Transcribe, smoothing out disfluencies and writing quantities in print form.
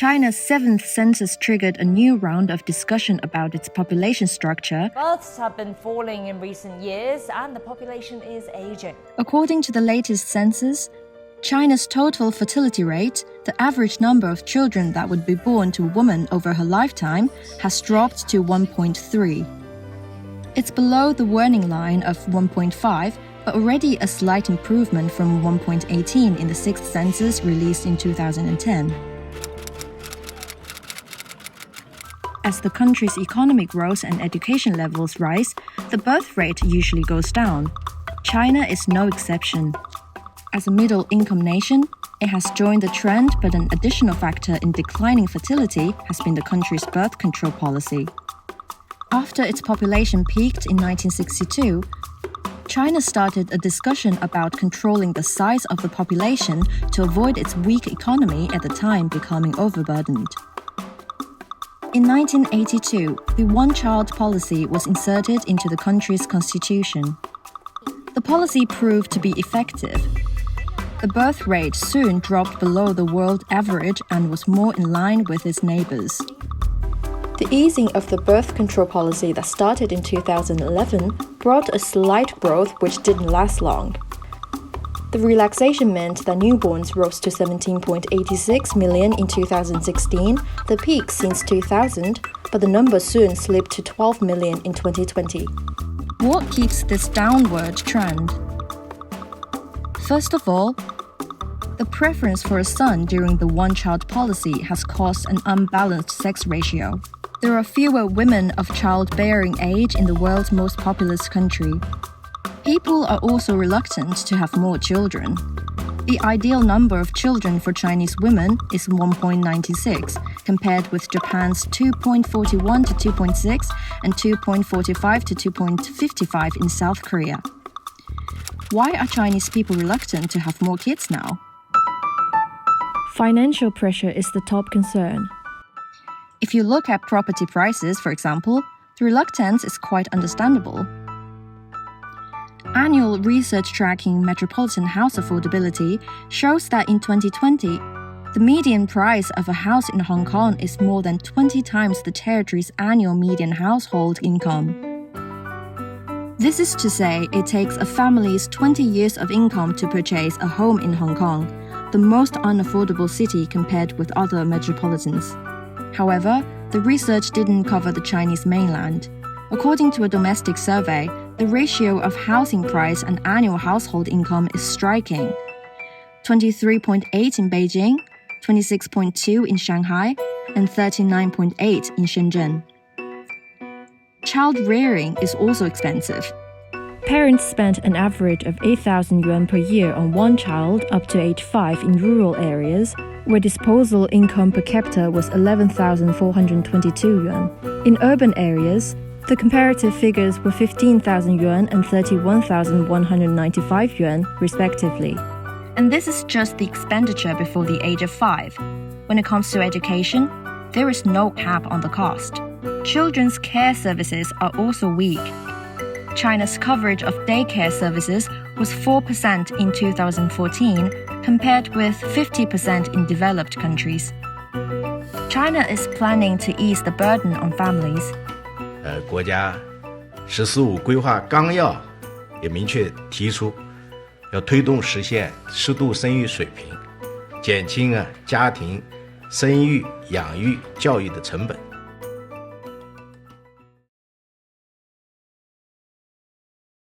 China's 7th census triggered a new round of discussion about its population structure. Births have been falling in recent years and the population is aging. According to the latest census, China's total fertility rate, the average number of children that would be born to a woman over her lifetime, has dropped to 1.3. It's below the warning line of 1.5, but already a slight improvement from 1.18 in the 6th census released in 2010. As the country's economic growth and education levels rise, the birth rate usually goes down. China is no exception. As a middle-income nation, it has joined the trend, but an additional factor in declining fertility has been the country's birth control policy. After its population peaked in 1962, China started a discussion about controlling the size of the population to avoid its weak economy at the time becoming overburdened. In 1982, the one-child policy was inserted into the country's constitution. The policy proved to be effective. The birth rate soon dropped below the world average and was more in line with its neighbors. The easing of the birth control policy that started in 2011 brought a slight growth which didn't last long. The relaxation meant that newborns rose to 17.86 million in 2016, the peak since 2000, but the number soon slipped to 12 million in 2020. What keeps this downward trend? First of all, the preference for a son during the one-child policy has caused an unbalanced sex ratio. There are fewer women of childbearing age in the world's most populous country. People are also reluctant to have more children. The ideal number of children for Chinese women is 1.96, compared with Japan's 2.41 to 2.6 and 2.45 to 2.55 in South Korea. Why are Chinese people reluctant to have more kids now? Financial pressure is the top concern. If you look at property prices, for example, the reluctance is quite understandable. Annual research tracking metropolitan house affordability shows that in 2020, the median price of a house in Hong Kong is more than 20 times the territory's annual median household income. This is to say, it takes a family's 20 years of income to purchase a home in Hong Kong, the most unaffordable city compared with other metropolitans. However, the research didn't cover the Chinese mainland. According to a domestic survey, the ratio of housing price and annual household income is striking. 23.8 in Beijing, 26.2 in Shanghai, and 39.8 in Shenzhen. Childrearing is also expensive. Parents spent an average of 8,000 yuan per year on one child up to age 5 in rural areas, where disposable income per capita was 11,422 yuan. In urban areas, the comparative figures were 15,000 yuan and 31,195 yuan, respectively. And this is just the expenditure before the age of 5. When it comes to education, there is no cap on the cost. Children's care services are also weak. China's coverage of daycare services was 4% in 2014, compared with 50% in developed countries. China is planning to ease the burden on families. 国家“十四五”规划纲要也明确提出，要推动实现适度生育水平，减轻家庭生育、养育、教育的成本。